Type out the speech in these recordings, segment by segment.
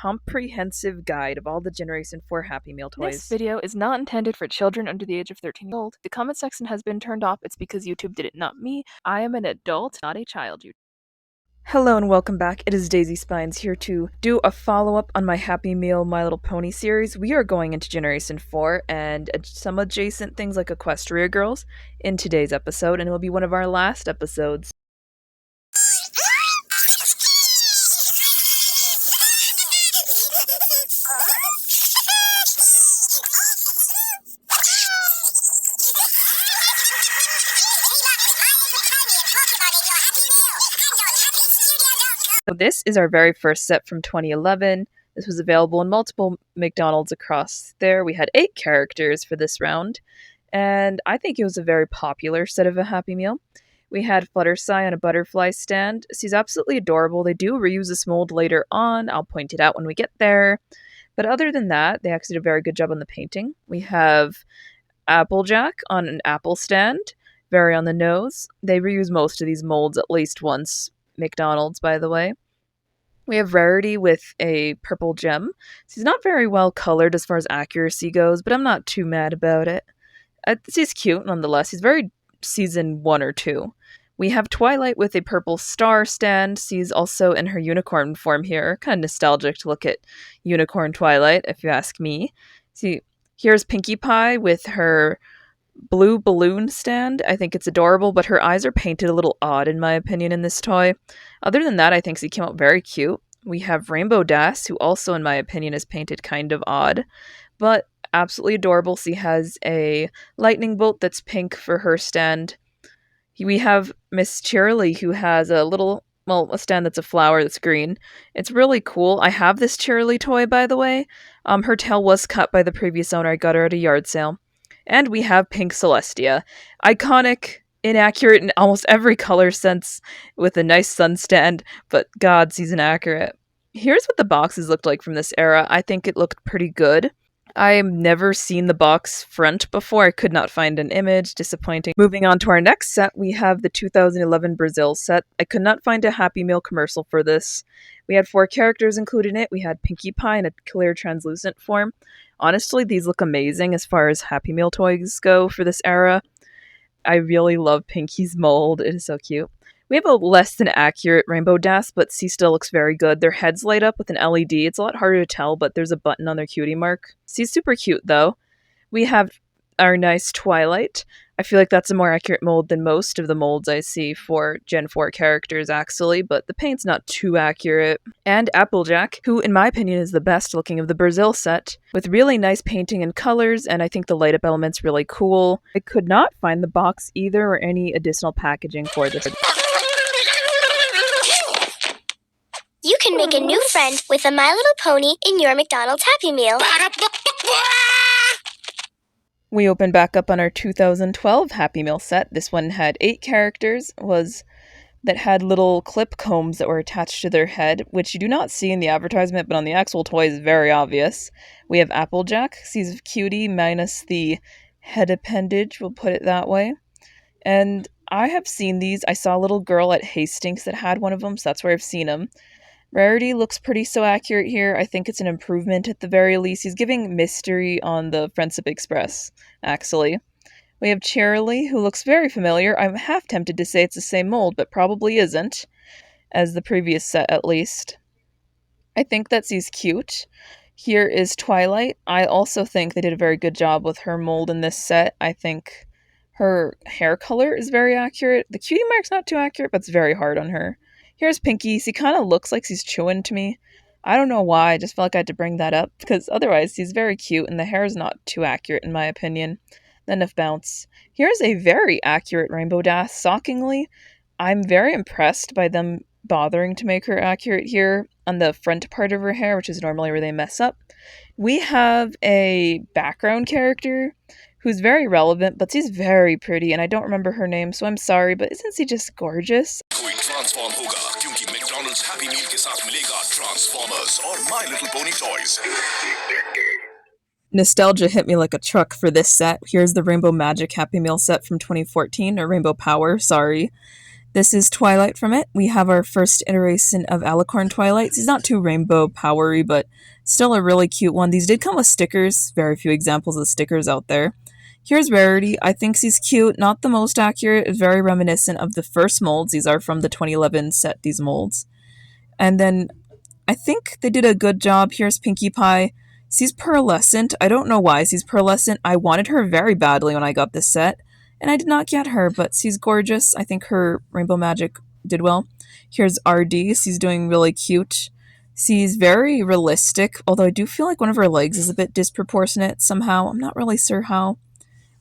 comprehensive guide of all the Generation 4 Happy Meal toys. This video is not intended for children under the age of 13 years old. The comment section has been turned off. It's because YouTube did it, not me. I am an adult, not a child. Hello and welcome back. It is Daisy Spines here to do a follow-up on my Happy Meal My Little Pony series. We are going into Generation 4 and some adjacent things like Equestria Girls in today's episode, and it will be one of our last episodes. So this is our very first set from 2011. This was available in multiple McDonald's across there. We had 8 characters for this round, and I think it was a very popular set of a Happy Meal. We had Fluttershy on a butterfly stand. She's absolutely adorable. They do reuse this mold later on. I'll point it out when we get there. But other than that, they actually did a very good job on the painting. We have Applejack on an apple stand, very on the nose. They reuse most of these molds at least once. McDonald's, by the way. We have Rarity with a purple gem. She's not very well colored as far as accuracy goes, but I'm not too mad about it. She's cute nonetheless. She's very season 1 or 2. We have Twilight with a purple star stand. She's also in her unicorn form here. Kind of nostalgic to look at unicorn Twilight, if you ask me. See, here's Pinkie Pie with her blue balloon stand. I think it's adorable, but her eyes are painted a little odd in my opinion in this toy. Other than that, I think she came out very cute. We have Rainbow Dash, who also in my opinion is painted kind of odd, but absolutely adorable. She has a lightning bolt that's pink for her stand. We have Miss Cheerilee, who has a stand that's a flower that's green. It's really cool. I have this Cheerilee toy, by the way. Her tail was cut by the previous owner. I got her at a yard sale. And we have Pink Celestia. Iconic, inaccurate in almost every color sense, with a nice sun stand, but God, she's inaccurate. Here's what the boxes looked like from this era. I think it looked pretty good. I've never seen the box front before. I could not find an image. Disappointing. Moving on to our next set, we have the 2011 Brazil set. I could not find a Happy Meal commercial for this. We had 4 characters included in it. We had Pinkie Pie in a clear translucent form. Honestly, these look amazing as far as Happy Meal toys go for this era. I really love Pinkie's mold. It is so cute. We have a less than accurate Rainbow Dash, but she still looks very good. Their heads light up with an LED. It's a lot harder to tell, but there's a button on their cutie mark. She's super cute, though. We have our nice Twilight. I feel like that's a more accurate mold than most of the molds I see for Gen 4 characters, actually, but the paint's not too accurate. And Applejack, who, in my opinion, is the best looking of the Brazil set, with really nice painting and colors, and I think the light-up element's really cool. I could not find the box either or any additional packaging for this. You can make a new friend with a My Little Pony in your McDonald's Happy Meal. We opened back up on our 2012 Happy Meal set. This one had 8 characters, that had little clip combs that were attached to their head, which you do not see in the advertisement, but on the actual toy is very obvious. We have Applejack. She's a cutie minus the head appendage, we'll put it that way. And I have seen these. I saw a little girl at Hastings that had one of them, so that's where I've seen them. Rarity looks pretty so accurate here. I think it's an improvement at the very least. He's giving mystery on the Friendship Express, actually. We have Cheerilee, who looks very familiar. I'm half tempted to say it's the same mold, but probably isn't, as the previous set at least. I think that she's cute. Here is Twilight. I also think they did a very good job with her mold in this set. I think her hair color is very accurate. The cutie mark's not too accurate, but it's very hard on her. Here's Pinkie. She kind of looks like she's chewing to me. I don't know why. I just felt like I had to bring that up, because otherwise she's very cute, and the hair is not too accurate in my opinion. Then of Bounce. Here's a very accurate Rainbow Dash. Shockingly, I'm very impressed by them bothering to make her accurate here on the front part of her hair, which is normally where they mess up. We have a background character who's very relevant, but she's very pretty, and I don't remember her name, so I'm sorry, but isn't she just gorgeous? Happy Meal के साथ मिलेगा Transformers और My Little Pony toys. Nostalgia hit me like a truck for this set. Here's the Rainbow Magic Happy Meal set from 2014, or Rainbow Power, sorry. This is Twilight from it. We have our first iteration of Alicorn Twilights. He's not too rainbow powery, but still a really cute one. These did come with stickers. Very few examples of stickers out there. Here's Rarity. I think she's cute. Not the most accurate. It's very reminiscent of the first molds. These are from the 2011 set, these molds. And then I think they did a good job. Here's Pinkie Pie. She's pearlescent. I don't know why she's pearlescent. I wanted her very badly when I got this set, and I did not get her, but she's gorgeous. I think her rainbow magic did well. Here's RD. She's doing really cute. She's very realistic, although I do feel like one of her legs is a bit disproportionate somehow. I'm not really sure how.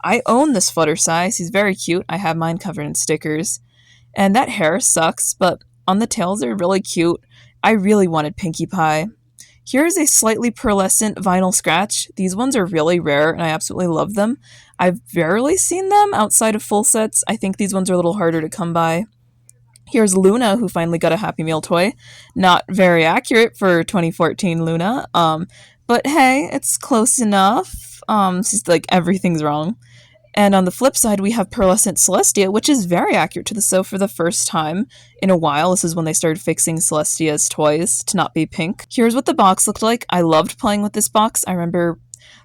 I own this Fluttershy. She's very cute. I have mine covered in stickers. And that hair sucks, but on the tails they're really cute. I really wanted Pinkie Pie. Here is a slightly pearlescent vinyl scratch. These ones are really rare, and I absolutely love them. I've rarely seen them outside of full sets. I think these ones are a little harder to come by. Here's Luna, who finally got a Happy Meal toy. Not very accurate for 2014 Luna, but hey, it's close enough. She's like, everything's wrong. And on the flip side, we have Pearlescent Celestia, which is very accurate to the sew for the first time in a while. This is when they started fixing Celestia's toys to not be pink. Here's what the box looked like. I loved playing with this box. I remember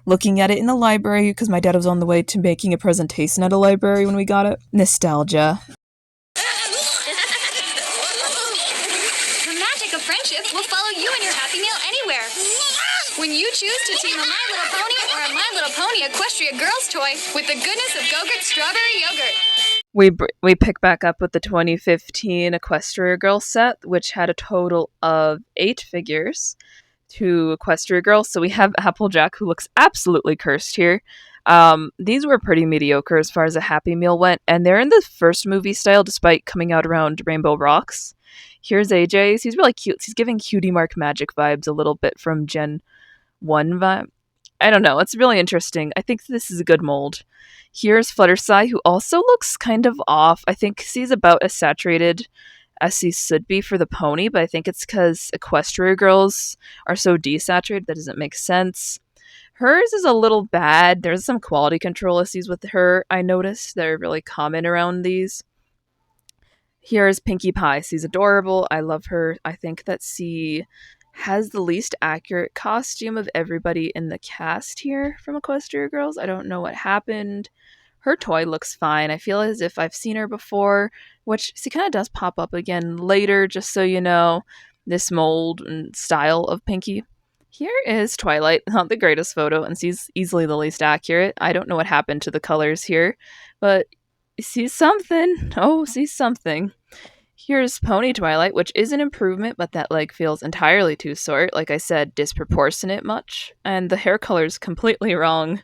looking at it in the library because my dad was on the way to making a presentation at a library when we got it. Nostalgia. The magic of friendship will follow you and your Happy Meal anywhere. When you choose to team a My Little Pony or a My Little Pony Equestria Girls toy with the goodness of Go-Gurt Strawberry Yogurt. We pick back up with the 2015 Equestria Girls set, which had a total of 8 figures to Equestria Girls. So we have Applejack, who looks absolutely cursed here. These were pretty mediocre as far as a Happy Meal went, and they're in the first movie style despite coming out around Rainbow Rocks. Here's AJ. He's really cute. He's giving Cutie Mark Magic vibes a little bit from Gen 1 vibe. I don't know. It's really interesting. I think this is a good mold. Here's Fluttershy, who also looks kind of off. I think she's about as saturated as she should be for the pony, but I think it's because Equestria Girls are so desaturated that doesn't make sense. Hers is a little bad. There's some quality control issues with her, I noticed. They're really common around these. Here's Pinkie Pie. She's adorable. I love her. I think that she has the least accurate costume of everybody in the cast here from Equestria Girls. I don't know what happened. Her toy looks fine. I feel as if I've seen her before, which she kind of does pop up again later, just so you know, this mold and style of Pinkie. Here is Twilight, not the greatest photo, and she's easily the least accurate. I don't know what happened to the colors here, but she's something. Oh, she's something. Here's Pony Twilight, which is an improvement, but that leg feels entirely too short. Like I said, disproportionate much. And the hair color is completely wrong.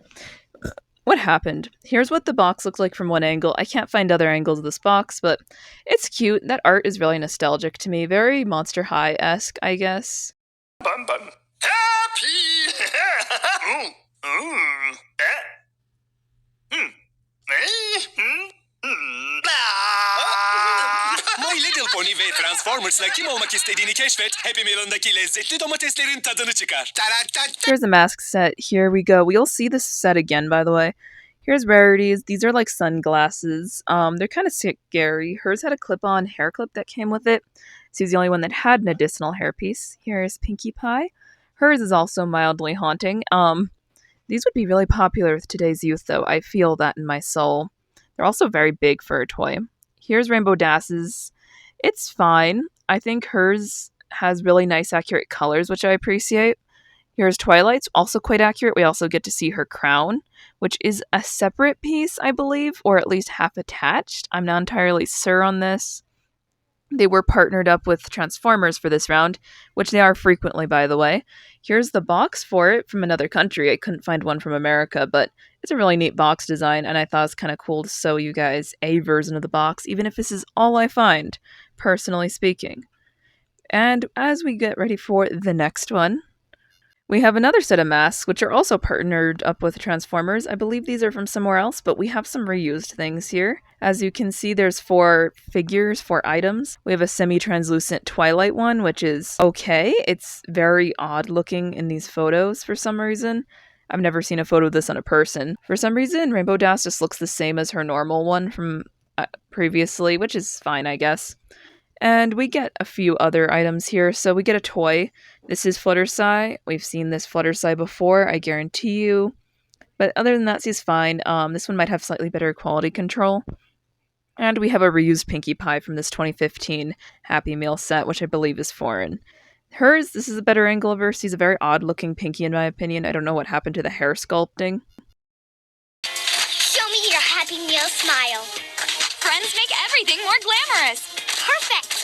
What happened? Here's what the box looks like from one angle. I can't find other angles of this box, but it's cute. That art is really nostalgic to me. Very Monster High-esque, I guess. Bum bum. Happy! My Little Pony ve Transformers'la kim olmak istediğini keşfet. Happy Meal'ındaki lezzetli domateslerin tadını çıkar. Here's a mask set. Here we go. We'll see this set again, by the way. Here's Rarities. These are like sunglasses. They're kind of scary. Hers had a clip-on hair clip that came with it. She's the only one that had an additional hairpiece. Here's Pinkie Pie. Hers is also mildly haunting. These would be really popular with today's youth, though. I feel that in my soul. They're also very big for a toy. Here's Rainbow Dass's. It's fine. I think hers has really nice, accurate colors, which I appreciate. Here's Twilight's, also quite accurate. We also get to see her crown, which is a separate piece, I believe, or at least half attached. I'm not entirely sure on this. They were partnered up with Transformers for this round, which they are frequently, by the way. Here's the box for it from another country. I couldn't find one from America, but it's a really neat box design, and I thought it was kind of cool to show you guys a version of the box, even if this is all I find, personally speaking. And as we get ready for the next one, we have another set of masks, which are also partnered up with Transformers. I believe these are from somewhere else, but we have some reused things here. As you can see, there's 4 figures, 4 items. We have a semi-translucent Twilight one, which is okay. It's very odd looking in these photos for some reason. I've never seen a photo of this on a person. For some reason, Rainbow Dash just looks the same as her normal one from previously, which is fine, I guess. And we get a few other items here. So we get a toy. This is Fluttershy. We've seen this Fluttershy before, I guarantee you. But other than that, she's fine. This one might have slightly better quality control. And we have a reused Pinkie Pie from this 2015 Happy Meal set, which I believe is foreign. Hers, this is a better angle of her. She's a very odd looking Pinkie in my opinion. I don't know what happened to the hair sculpting. Show me your Happy Meal smile. Friends make everything more glamorous. Perfect.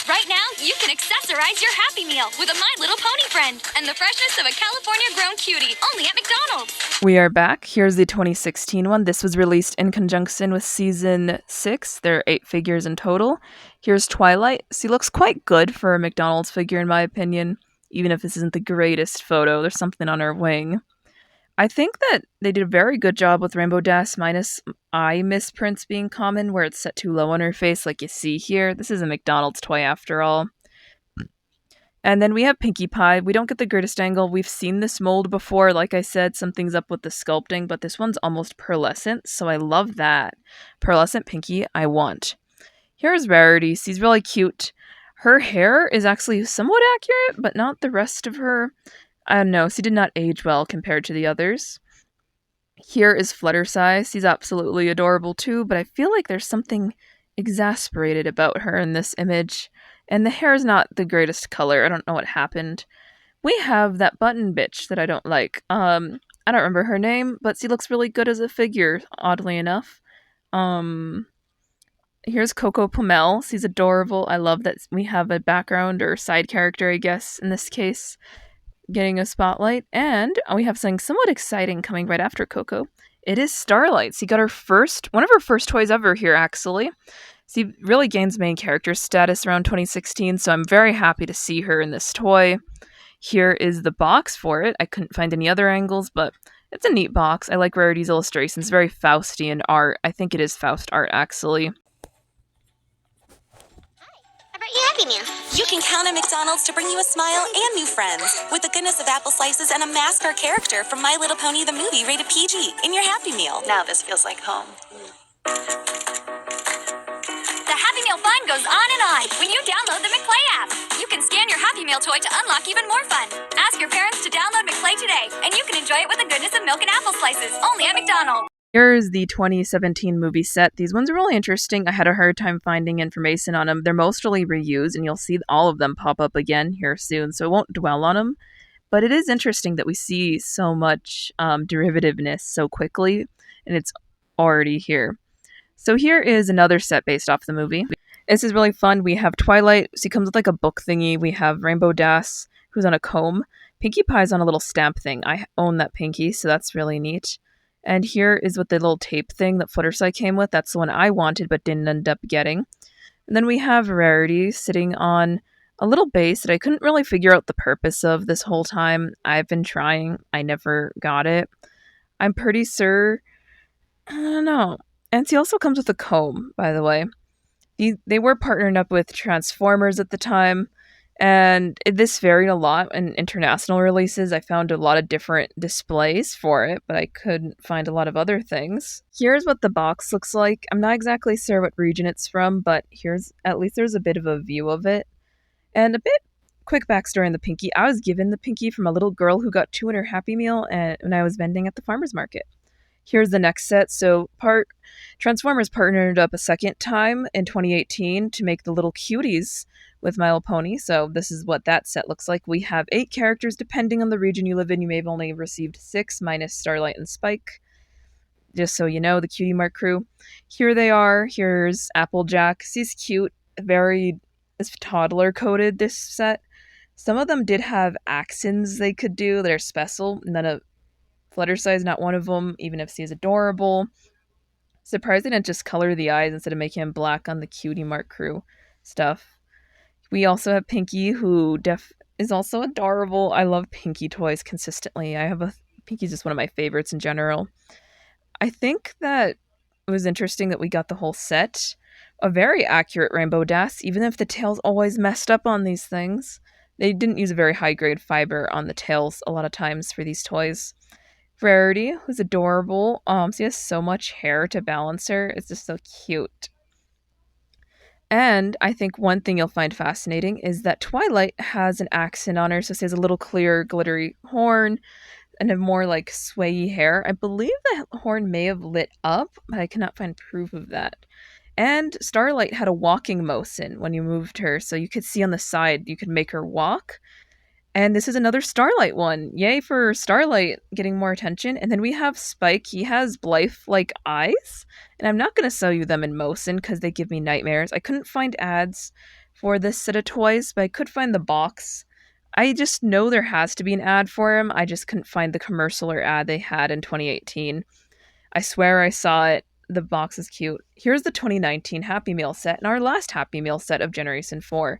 Right now, you can accessorize your Happy Meal with a My Little Pony friend and the freshness of a California-grown cutie, only at McDonald's. We are back. Here's the 2016 one. This was released in conjunction with Season 6. There are 8 figures in total. Here's Twilight. She looks quite good for a McDonald's figure in my opinion, even if this isn't the greatest photo. There's something on her wing. I think that they did a very good job with Rainbow Dash minus eye misprints being common, where it's set too low on her face like you see here. This is a McDonald's toy after all. And then we have Pinkie Pie. We don't get the greatest angle. We've seen this mold before. Like I said, something's up with the sculpting, but this one's almost pearlescent, so I love that. Pearlescent Pinkie, I want. Here's Rarity. She's really cute. Her hair is actually somewhat accurate, but not the rest of her. I don't know, she did not age well compared to the others. Here is Fluttershy. She's absolutely adorable too, but I feel like there's something exasperated about her in this image. And the hair is not the greatest color. I don't know what happened. We have that button bitch that I don't like. I don't remember her name, but she looks really good as a figure, oddly enough. Here's Coco Pomel. She's adorable. I love that we have a background or side character, I guess, in this case, getting a spotlight. And we have something somewhat exciting coming right after Coco. It is Starlight. She got one of her first toys ever here, actually. She really gains main character status around 2016, so I'm very happy to see her in this toy. Here is the box for it. I couldn't find any other angles, but it's a neat box. I like Rarity's illustrations. Very Faustian art. I think it is Faust art, actually. How about your Happy Meal? You can count on McDonald's to bring you a smile and new friends with the goodness of apple slices and a mascot character from My Little Pony the movie rated PG in your Happy Meal. Now this feels like home. The Happy Meal fun goes on and on when you download the McPlay app. You can scan your Happy Meal toy to unlock even more fun. Ask your parents to download McPlay today, and you can enjoy it with the goodness of milk and apple slices, only at McDonald's. Here's the 2017 movie set. These ones are really interesting. I had a hard time finding information on them. They're mostly reused, and you'll see all of them pop up again here soon, so I won't dwell on them. But it is interesting that we see so much derivativeness so quickly, and it's already here. So here is another set based off the movie. This is really fun. We have Twilight. She comes with like a book thingy. We have Rainbow Dash, who's on a comb. Pinkie Pie's on a little stamp thing. I own that Pinkie, so that's really neat. And here is with the little tape thing that Fluttershy came with. That's the one I wanted but didn't end up getting. And then we have Rarity sitting on a little base that I couldn't really figure out the purpose of this whole time. I've been trying. I never got it. I'm pretty sure... I don't know. And she also comes with a comb, by the way. They were partnered up with Transformers at the time, and this varied a lot in international releases. I found a lot of different displays for it, but I couldn't find a lot of other things. Here's what the box looks like. I'm not exactly sure what region it's from, but at least there's a bit of a view of it. And a quick backstory on the Pinkie. I was given the Pinkie from a little girl who got 2 in her Happy Meal when I was vending at the farmer's market. Here's the next set. So Transformers partnered up a second time in 2018 to make the little cuties with My Little Pony. So this is what that set looks like. We have 8 characters depending on the region you live in. You may have only received 6 minus Starlight and Spike. Just so you know, the Cutie Mark crew. Here they are. Here's Applejack. She's cute. Very toddler coded, this set. Some of them did have accents they could do that are special. None of Fluttershy is not one of them, even if she's adorable. Surprised they didn't just color the eyes instead of making them black on the Cutie Mark crew stuff. We also have Pinkie, who is also adorable. I love Pinkie toys consistently. Pinkie's just one of my favorites in general. I think that it was interesting that we got the whole set. A very accurate Rainbow Dash, even if the tail's always messed up on these things. They didn't use a very high-grade fiber on the tails a lot of times for these toys. Rarity, who's adorable. She has so much hair to balance her. It's just so cute. And I think one thing you'll find fascinating is that Twilight has an accent on her, so she has a little clear, glittery horn and a more like swayy hair. I believe the horn may have lit up, but I cannot find proof of that. And Starlight had a walking motion when you moved her, so you could see on the side, you could make her walk. And this is another Starlight one. Yay for Starlight getting more attention. And then we have Spike. He has Blythe like eyes. And I'm not going to sell you them in Mosin because they give me nightmares. I couldn't find ads for this set of toys, but I could find the box. I just know there has to be an ad for him. I just couldn't find the commercial or ad they had in 2018. I swear I saw it. The box is cute. Here's the 2019 Happy Meal set and our last Happy Meal set of Generation 4.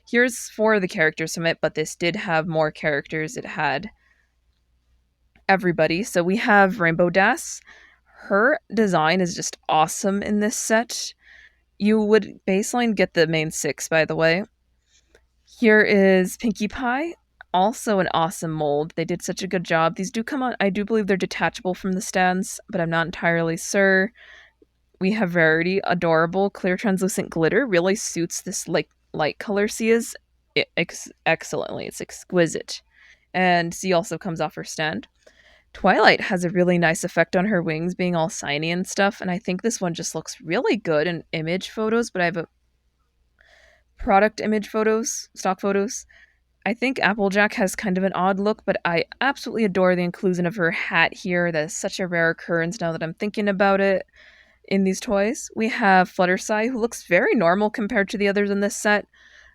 Here's 4 of the characters from it, but this did have more characters. It had everybody. So we have Rainbow Das. Her design is just awesome in this set. You would baseline get the main 6, by the way. Here is Pinkie Pie. Also an awesome mold. They did such a good job. These do come on, I do believe they're detachable from the stands, but I'm not entirely sure. We have Rarity, adorable, clear translucent glitter. Really suits this like light color she is excellently. It's exquisite. And she also comes off her stand. Twilight has a really nice effect on her wings being all shiny and stuff, and I think this one just looks really good in image photos, but I have a product image photos, stock photos. I think Applejack has kind of an odd look, but I absolutely adore the inclusion of her hat here. That is such a rare occurrence now that I'm thinking about it. In these toys, we have Fluttershy, who looks very normal compared to the others in this set,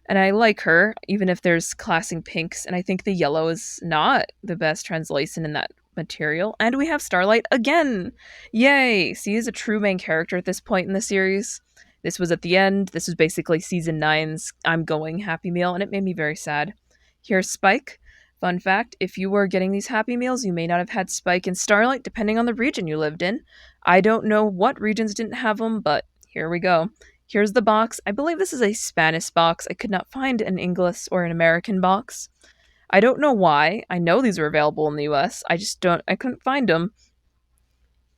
and I like her, even if there's classing pinks, and I think the yellow is not the best translation in that material. And we have Starlight again! Yay! She is a true main character at this point in the series. This was at the end. This was basically season 9's I'm Going Happy Meal, and it made me very sad. Here's Spike. Fun fact, if you were getting these Happy Meals, you may not have had Spike and Starlight, depending on the region you lived in. I don't know what regions didn't have them, but here we go. Here's the box. I believe this is a Spanish box. I could not find an English or an American box. I don't know why. I know these are available in the US. I couldn't find them.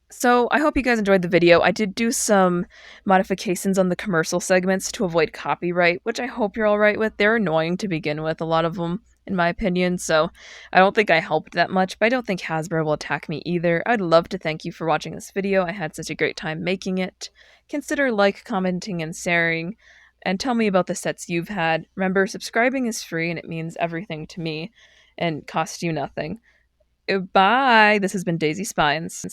So I hope you guys enjoyed the video. I did do some modifications on the commercial segments to avoid copyright, which I hope you're all right with. They're annoying to begin with, a lot of them, in my opinion, so I don't think I helped that much, but I don't think Hasbro will attack me either. I'd love to thank you for watching this video. I had such a great time making it. Consider commenting, and sharing, and tell me about the sets you've had. Remember, subscribing is free, and it means everything to me, and costs you nothing. Bye! This has been Daisy Spines.